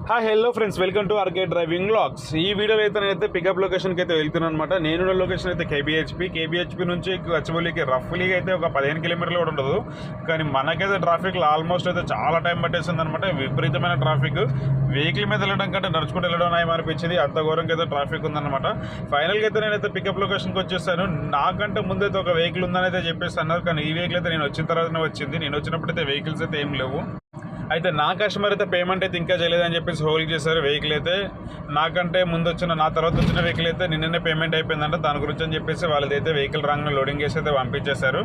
Hi hello friends, welcome to RK driving vlogs. ఈ వీడియోలో అయితే నేనైతే పికప్ లొకేషన్కి అయితే వెళ్తున్నాను అనమాట. నేనున్న లొకేషన్ అయితే కేబిహెచ్పి నుంచి గచ్చిబౌలికి రఫ్లీగా అయితే ఒక 15 కిలోమీటర్లు కూడా ఉండదు. కానీ మనకైతే ట్రాఫిక్లో ఆల్మోస్ట్ అయితే చాలా టైం పట్టేస్తుంది అనమాట. విపరీతమైన ట్రాఫిక్. వెహికల్ మీద వెళ్ళడం కంటే నడుచుకుంటూ వెళ్ళడం అనిపించింది. అంత ఘోరంగా అయితే ట్రాఫిక్ ఉందన్నమాట. ఫైనల్గా అయితే నేనైతే పికప్ లొకేషన్కి వచ్చేసాను. నాకంటే ముందైతే ఒక వెహికల్ ఉందని అయితే చెప్పేసి అన్నారు. కానీ ఈ వెహికల్ అయితే నేను వచ్చిన తర్వాతనే వచ్చింది. నేను వచ్చినప్పుడు అయితే వెహికల్స్ అయితే ఏం లేవు. అయితే నా కస్టమర్ అయితే పేమెంట్ అయితే ఇంకా చేయలేదని చెప్పేసి హోల్డ్ చేశారు. వెహికల్ అయితే నాకంటే ముందు వచ్చిన నా తర్వాత వచ్చిన వెహికల్ అయితే నిన్ననే పేమెంట్ అయిపోయిందంట. దాని గురించి అని చెప్పేసి వాళ్ళదైతే వెహికల్ రాంగ్లో లోడింగ్ చేసి అయితే పంపించేశారు.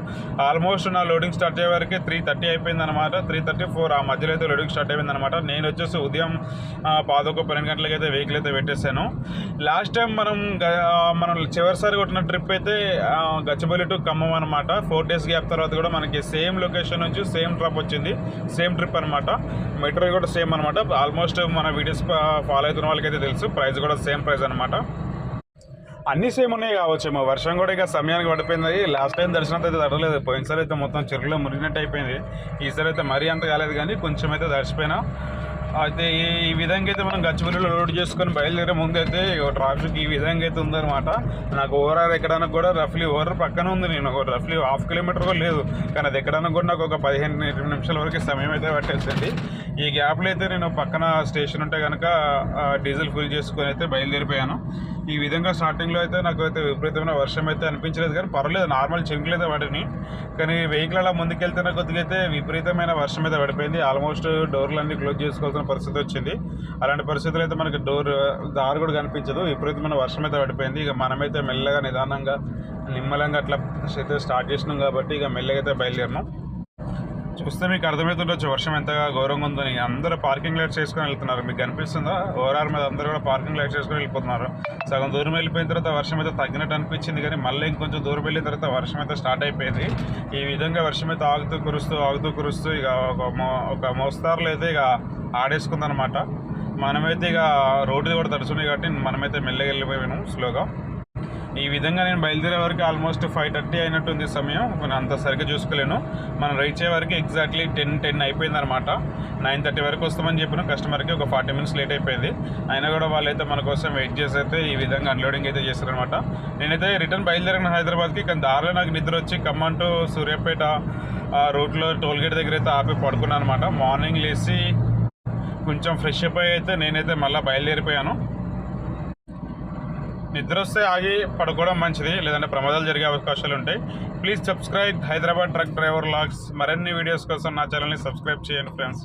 ఆల్మోస్ట్ నా లోడింగ్ స్టార్ట్ అయ్యే వరకు 3:30 అయిపోయిందనమాట. 3:34 ఆ మధ్యలో అయితే లోడింగ్ స్టార్ట్ అయిపోయిందనమాట. నేను వచ్చేసి ఉదయం 11-12 గంటలకి అయితే వెహికల్ అయితే పెట్టేశాను. లాస్ట్ టైం మనం చివరిసారి కొట్టిన ట్రిప్ అయితే గచ్చిబౌలి టు ఖమ్మం అనమాట. 4 days గ్యాప్ తర్వాత కూడా మనకి సేమ్ లొకేషన్ నుంచి సేమ్ డ్రాప్ వచ్చింది. సేమ్ ట్రిప్ అనమాట. మెట్రో కూడా సేమ్ అనమాట. ఆల్మోస్ట్ మన వీడియోస్ ఫాలో అవుతున్న వాళ్ళకైతే తెలుసు. ప్రైస్ కూడా సేమ్ ప్రైస్ అనమాట. అన్నీ సేమ్ ఉన్నాయి కావచ్చేమో. వర్షం కూడా ఇక సమయానికి పడిపోయింది. లాస్ట్ టైం దర్శనం అయితే తడలేదు. పోయినసారి అయితే మొత్తం చెరువులో మురిగినట్టు అయిపోయింది. ఈసారి అయితే మరీ అంత కాలేదు, కానీ కొంచెం అయితే తడిచిపోయినా. అయితే ఈ విధంగా అయితే మనం గచ్చిబౌలిలో లోడ్ చేసుకొని బయలుదేరే ముందు అయితే ట్రాఫిక్ ఈ విధంగా అయితే ఉందన్నమాట. నాకు ఓవరాల్ ఎక్కడానికి కూడా ఓవర్ పక్కన ఉంది. నేను రఫ్లీ 1/2 కిలోమీటర్ కూడా లేదు, కానీ అది ఎక్కడానికి కూడా నాకు ఒక 15 నిమిషాల వరకు సమయం అయితే పట్టేసింది. ఈ గ్యాప్లో అయితే నేను పక్కన స్టేషన్ ఉంటే కనుక డీజిల్ ఫుల్ చేసుకొని అయితే బయలుదేరిపోయాను. ఈ విధంగా స్టార్టింగ్లో అయితే నాకు అయితే విపరీతమైన వర్షం అయితే అనిపించలేదు, కానీ పర్వాలేదు, నార్మల్ చినుకులు అయితే పడినాయి. కానీ వెహికల్ అలా ముందుకెళ్తున్న కొద్దిగా అయితే విపరీతమైన వర్షం అయితే పడిపోయింది. ఆల్మోస్ట్ డోర్లన్నీ క్లోజ్ చేసుకోవాల్సిన పరిస్థితి వచ్చింది. అలాంటి పరిస్థితులు అయితే మనకి దారి కూడా కనిపించదు. విపరీతమైన వర్షం అయితే పడిపోయింది. ఇక మనమైతే మెల్లగా నిదానంగా నిమ్మలంగా అట్లా అయితే స్టార్ట్ చేసినాం కాబట్టి ఇక మెల్లగా అయితే బయలుదేరినాం. చూస్తే మీకు అర్థమవుతుండొచ్చు వర్షం ఎంతగా ఘోరంగా ఉందని. అందరూ పార్కింగ్ లైట్స్ వేసుకొని వెళ్తున్నారు. మీకు కనిపిస్తుందా? ఓవరాల్ మీద అందరూ కూడా పార్కింగ్ లైట్స్ వేసుకొని వెళ్ళిపోతున్నారు. సగం దూరం వెళ్ళిపోయిన తర్వాత వర్షం అయితే తగ్గినట్టు అనిపించింది, కానీ మళ్ళీ ఇంకొంచెం దూరం వెళ్ళిన తర్వాత వర్షం అయితే స్టార్ట్ అయిపోయింది. ఈ విధంగా వర్షం అయితే ఆగుతూ కురుస్తూ ఇక ఒక మోస్తారులో అయితే ఇక ఆడేసుకుందనమాట. మనమైతే ఇక రోడ్డు కూడా తడుచున్నాయి కాబట్టి మనమైతే మెల్లగా వెళ్ళిపోయాను స్లోగా. ఈ విధంగా నేను బయలుదేరే వరకు ఆల్మోస్ట్ 5:30 అయినట్టుంది సమయం. నేను అంత సరిగ్గా చూసుకోలేను. మనం రీచ్ అయ్యే వరకు ఎగ్జాక్ట్లీ 10 అయిపోయింది అనమాట. 9:30 వరకు వస్తామని చెప్పిన కస్టమర్కి ఒక 40 minutes లేట్ అయిపోయింది. అయినా కూడా వాళ్ళైతే మన కోసం వెయిట్ చేసి అయితే ఈ విధంగా అన్లోడింగ్ అయితే చేశారనమాట. నేనైతే రిటర్న్ బయలుదేరిన హైదరాబాద్కి, కానీ దారిలో నాకు నిద్ర వచ్చి ఖమ్మం టు సూర్యాపేట రూట్లో టోల్గేట్ దగ్గర అయితే ఆపి పడుకున్నాను అనమాట. మార్నింగ్ లేచి కొంచెం ఫ్రెష్ అప్ అయితే నేనైతే మళ్ళీ బయలుదేరిపోయాను. నిద్ర వస్తే ఆగి పడుకోవడం మంచిది, లేదంటే ప్రమాదాలు జరిగే అవకాశాలు ఉంటాయి. Please subscribe Hyderabad truck driver vlogs. మరిన్ని వీడియోస్ కోసం నా ఛానల్ని సబ్స్క్రైబ్ చేయండి ఫ్రెండ్స్.